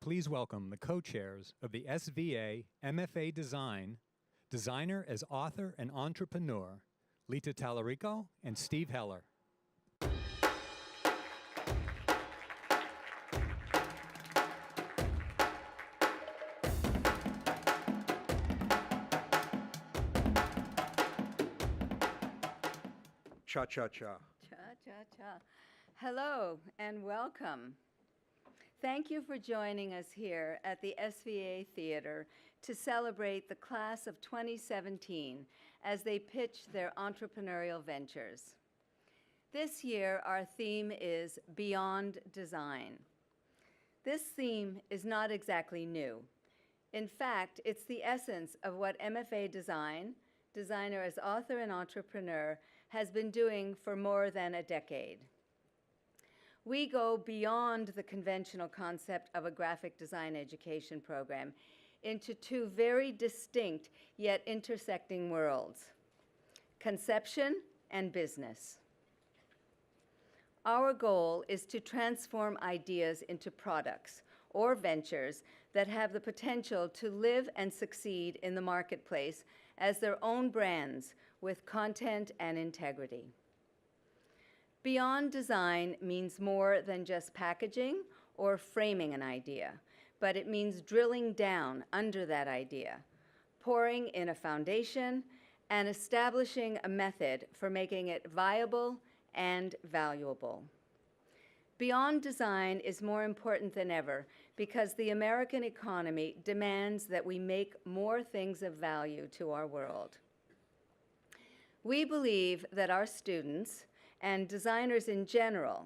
please welcome the co-chairs of the SVA MFA Design, designer as author and entrepreneur, Lita Talarico and Steve Heller. Cha-cha-cha. Cha-cha-cha. Hello and welcome. Thank you for joining us here at the SVA Theater to celebrate the class of 2017 as they pitch their entrepreneurial ventures. This year, our theme is Beyond Design. This theme is not exactly new. In fact, it's the essence of what MFA Design, designer as author and entrepreneur, has been doing for more than a decade. We go beyond the conventional concept of a graphic design education program into two very distinct yet intersecting worlds: conception and business. Our goal is to transform ideas into products or ventures that have the potential to live and succeed in the marketplace as their own brands with content and integrity. Beyond design means more than just packaging or framing an idea, but it means drilling down under that idea, pouring in a foundation, and establishing a method for making it viable and valuable. Beyond design is more important than ever because the American economy demands that we make more things of value to our world. We believe that our students and designers in general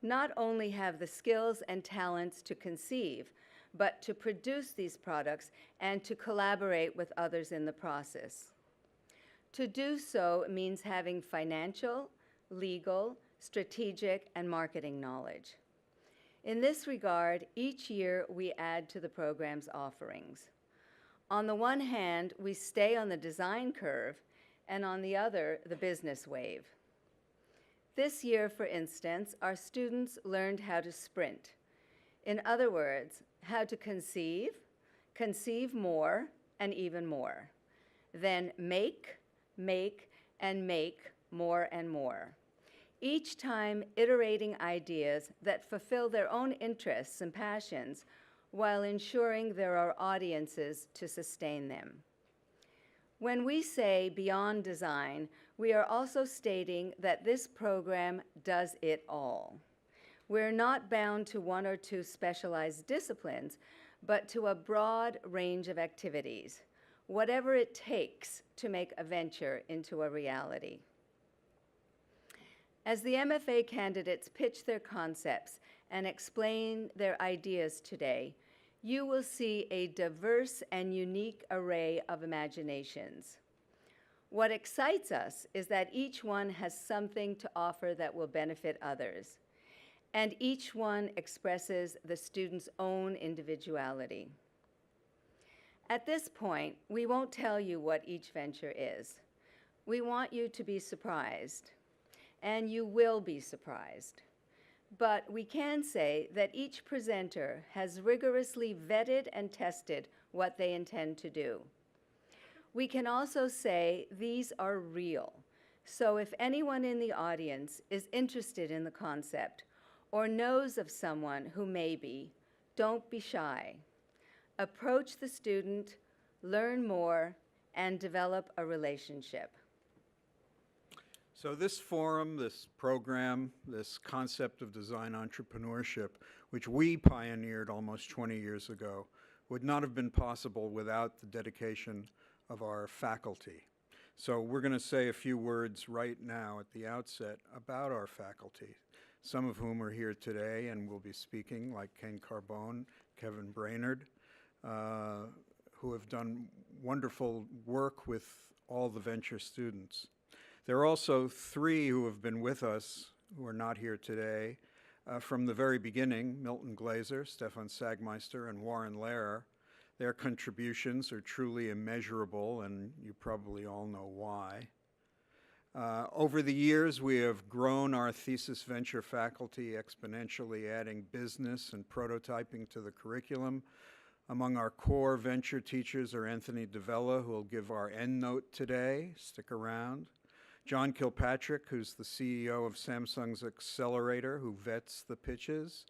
not only have the skills and talents to conceive, but to produce these products and to collaborate with others in the process. To do so means having financial, legal, strategic, and marketing knowledge. In this regard, each year we add to the program's offerings. On the one hand, we stay on the design curve, and on the other, the business wave. This year, for instance, our students learned how to sprint. In other words, how to conceive more, and even more. Then make, and make more and more. Each time iterating ideas that fulfill their own interests and passions while ensuring there are audiences to sustain them. When we say beyond design, we are also stating that this program does it all. We're not bound to one or two specialized disciplines, but to a broad range of activities, whatever it takes to make a venture into a reality. As the MFA candidates pitch their concepts and explain their ideas today, you will see a diverse and unique array of imaginations. What excites us is that each one has something to offer that will benefit others, and each one expresses the student's own individuality. At this point, we won't tell you what each venture is. We want you to be surprised, and you will be surprised. But we can say that each presenter has rigorously vetted and tested what they intend to do. We can also say these are real. So if anyone in the audience is interested in the concept or knows of someone who may be, don't be shy. Approach the student, learn more, and develop a relationship. So this forum, this program, this concept of design entrepreneurship, which we pioneered almost 20 years ago, would not have been possible without the dedication of our faculty. So we're going to say a few words right now at the outset about our faculty, some of whom are here today and will be speaking, like Ken Carbone, Kevin Brainerd, who have done wonderful work with all the venture students. There are also three who have been with us, who are not here today, from the very beginning: Milton Glaser, Stefan Sagmeister, and Warren Lehrer. Their contributions are truly immeasurable, and you probably all know why. Over the years, we have grown our Thesis Venture faculty exponentially, adding business and prototyping to the curriculum. Among our core venture teachers are Anthony DeVella, who will give our endnote today. Stick around. John Kilpatrick, who's the CEO of Samsung's Accelerator, who vets the pitches.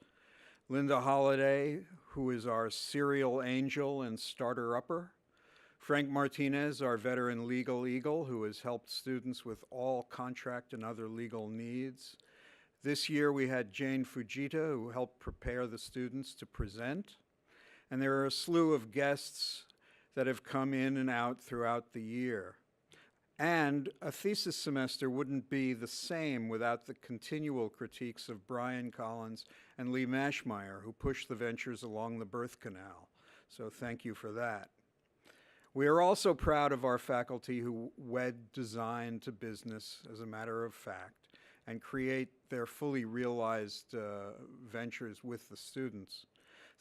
Linda Holliday, who is our serial angel and starter-upper. Frank Martinez, our veteran legal eagle, who has helped students with all contract and other legal needs. This year we had Jane Fujita, who helped prepare the students to present. And there are a slew of guests that have come in and out throughout the year. And a thesis semester wouldn't be the same without the continual critiques of Brian Collins and Lee Mashmeyer, who pushed the ventures along the birth canal. So thank you for that. We are also proud of our faculty who wed design to business, as a matter of fact, and create their fully realized ventures with the students.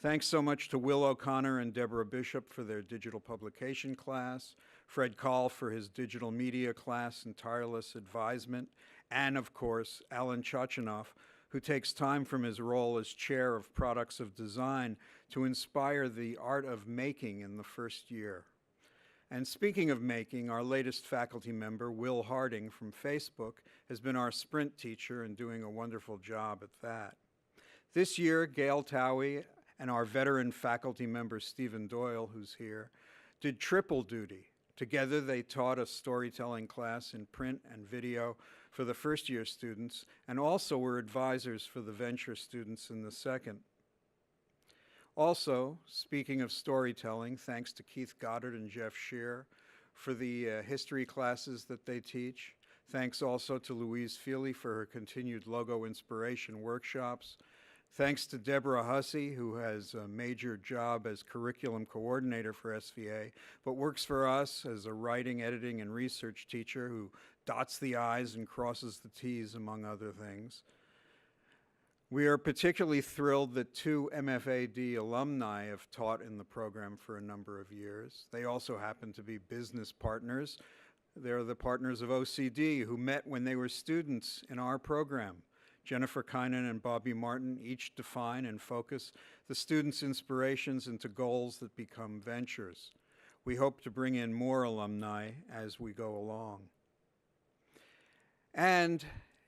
Thanks so much to Will O'Connor and Deborah Bishop for their digital publication class, Fred Call for his digital media class and tireless advisement, and of course, Alan Chachanoff, who takes time from his role as chair of products of design to inspire the art of making in the first year. And speaking of making, our latest faculty member, Will Harding from Facebook, has been our sprint teacher and doing a wonderful job at that. This year, Gail Towie and our veteran faculty member, Stephen Doyle, who's here, did triple duty. Together, they taught a storytelling class in print and video for the first-year students, and also were advisors for the venture students in the second. Also, speaking of storytelling, thanks to Keith Goddard and Jeff Shear for the history classes that they teach. Thanks also to Louise Feely for her continued logo inspiration workshops. Thanks to Deborah Hussey, who has a major job as curriculum coordinator for SVA, but works for us as a writing, editing, and research teacher who dots the I's and crosses the T's, among other things. We are particularly thrilled that 2 MFAD alumni have taught in the program for a number of years. They also happen to be business partners. They're the partners of OCD who met when they were students in our program. Jennifer Kynan and Bobby Martin each define and focus the students' inspirations into goals that become ventures. We hope to bring in more alumni as we go along. And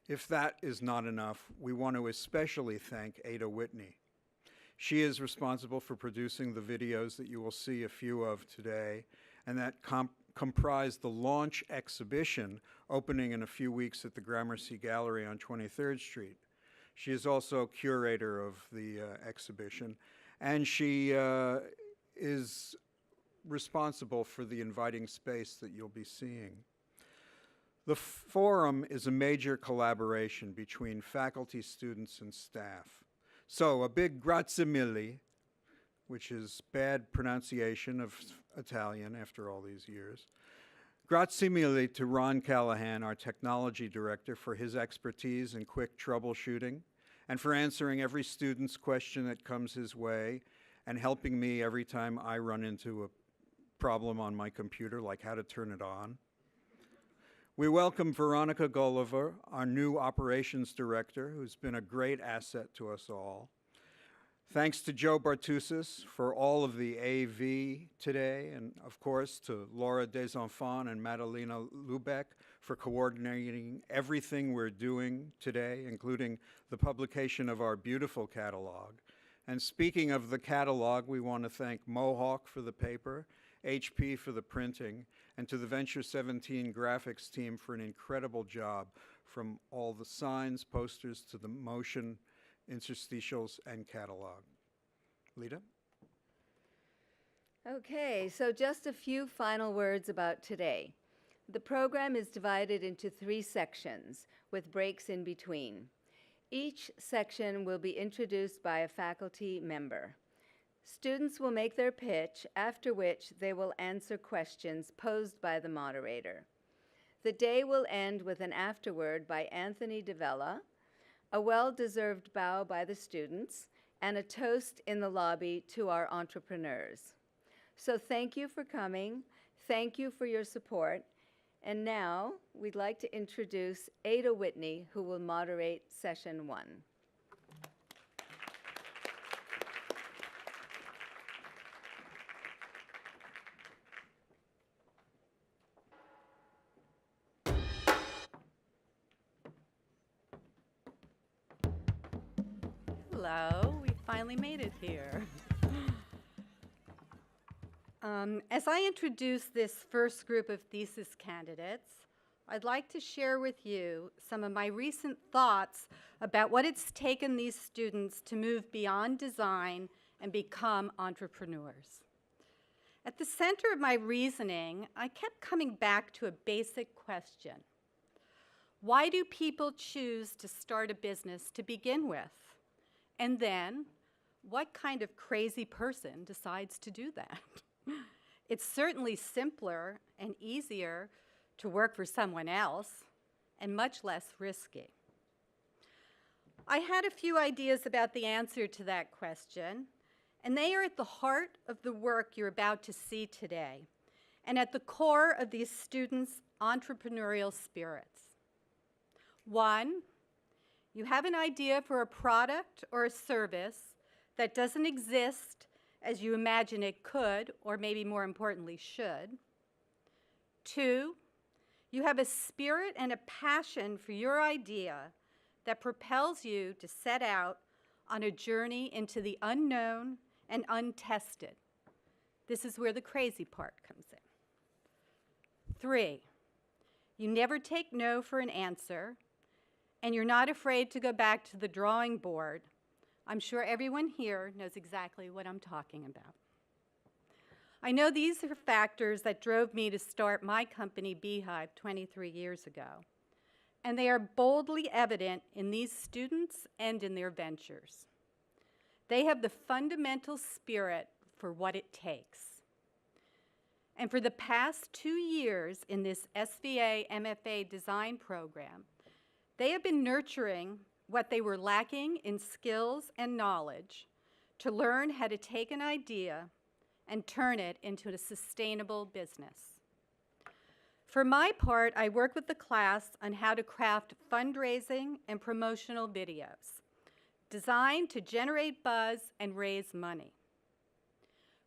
if that is not enough, we want to especially thank Ada Whitney. She is responsible for producing the videos that you will see a few of today, and that comprise the launch exhibition opening in a few weeks at the Gramercy Gallery on 23rd Street. She is also curator of the exhibition, and she is responsible for the inviting space that you'll be seeing. The forum is a major collaboration between faculty, students, and staff. So a big grazie mille, which is bad pronunciation of Italian after all these years. Grazie mille to Ron Callahan, our technology director, for his expertise in quick troubleshooting and for answering every student's question that comes his way and helping me every time I run into a problem on my computer, like how to turn it on. We welcome Veronica Gulliver, our new operations director, who's been a great asset to us all. Thanks to Joe Bartusis for all of the AV today, and of course to Laura Desenfants and Madalena Lubeck for coordinating everything we're doing today, including the publication of our beautiful catalog. And speaking of the catalog, we want to thank Mohawk for the paper, HP for the printing, and to the Venture 17 graphics team for an incredible job, from all the signs, posters, to the motion, interstitials, and catalog. Lita? Okay, so just a few final words about today. The program is divided into 3 sections with breaks in between. Each section will be introduced by a faculty member. Students will make their pitch, after which they will answer questions posed by the moderator. The day will end with an afterword by Anthony DeVella, a well-deserved bow by the students, and a toast in the lobby to our entrepreneurs. So thank you for coming. Thank you for your support. And now, we'd like to introduce Ada Whitney, who will moderate session 1. Hello, we finally made it here. As I introduce this first group of thesis candidates, I'd like to share with you some of my recent thoughts about what it's taken these students to move beyond design and become entrepreneurs. At the center of my reasoning, I kept coming back to a basic question. Why do people choose to start a business to begin with? And then, what kind of crazy person decides to do that? It's certainly simpler and easier to work for someone else and much less risky. I had a few ideas about the answer to that question, and they are at the heart of the work you're about to see today and at the core of these students' entrepreneurial spirits. 1, you have an idea for a product or a service that doesn't exist as you imagine it could, or maybe more importantly, should. 2, you have a spirit and a passion for your idea that propels you to set out on a journey into the unknown and untested. This is where the crazy part comes in. 3, you never take no for an answer, and you're not afraid to go back to the drawing board. I'm sure everyone here knows exactly what I'm talking about. I know these are factors that drove me to start my company, Beehive, 23 years ago, and they are boldly evident in these students and in their ventures. They have the fundamental spirit for what it takes. And for the past 2 years in this SVA MFA design program, they have been nurturing what they were lacking in skills and knowledge to learn how to take an idea and turn it into a sustainable business. For my part, I work with the class on how to craft fundraising and promotional videos designed to generate buzz and raise money.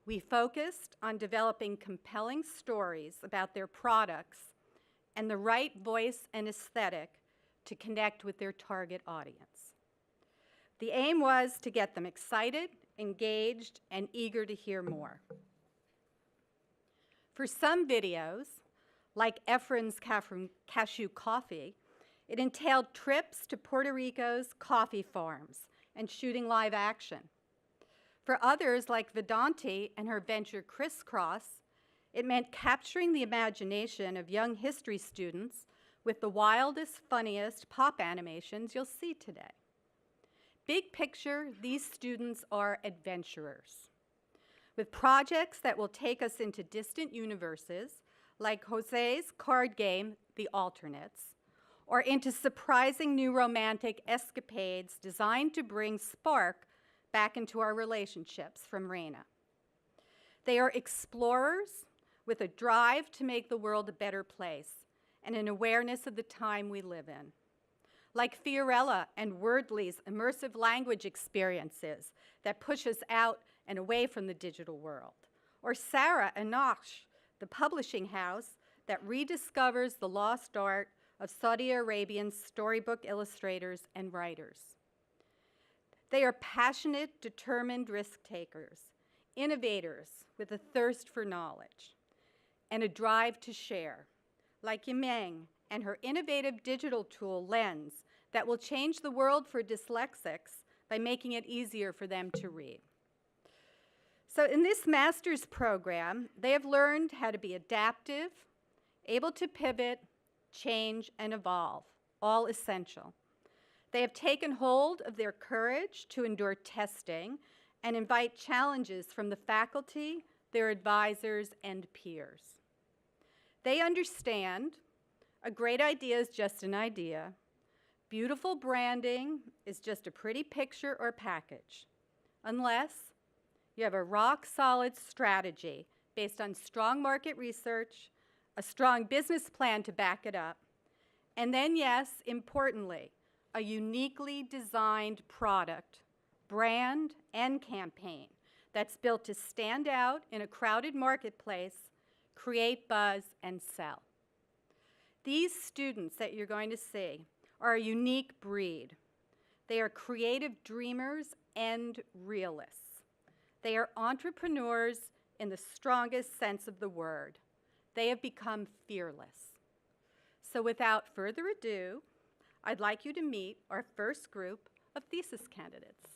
We focused on developing compelling stories about their products and the right voice and aesthetic to connect with their target audience. The aim was to get them excited, engaged, and eager to hear more. For some videos, like Efren's Cashew Coffee, it entailed trips to Puerto Rico's coffee farms and shooting live action. For others, like Vedanti and her venture Crisscross, it meant capturing the imagination of young history students with the wildest, funniest pop animations you'll see today. Big picture, these students are adventurers with projects that will take us into distant universes, like Jose's card game, The Alternates, or into surprising new romantic escapades designed to bring spark back into our relationships from Reina. They are explorers with a drive to make the world a better place and an awareness of the time we live in. Like Fiorella and Wordly's immersive language experiences that push us out and away from the digital world. Or Sarah and Naksh, the publishing house that rediscovers the lost art of Saudi Arabian storybook illustrators and writers. They are passionate, determined risk takers, innovators with a thirst for knowledge, and a drive to share, like Yimeng and her innovative digital tool, Lens, that will change the world for dyslexics by making it easier for them to read. So in this master's program, they have learned how to be adaptive, able to pivot, change, and evolve, all essential. They have taken hold of their courage to endure testing and invite challenges from the faculty, their advisors, and peers. They understand a great idea is just an idea. Beautiful branding is just a pretty picture or package, unless you have a rock-solid strategy based on strong market research, a strong business plan to back it up, and then, yes, importantly, a uniquely designed product, brand, and campaign that's built to stand out in a crowded marketplace, create buzz, and sell. These students that you're going to see are a unique breed. They are creative dreamers and realists. They are entrepreneurs in the strongest sense of the word. They have become fearless. So without further ado, I'd like you to meet our first group of thesis candidates.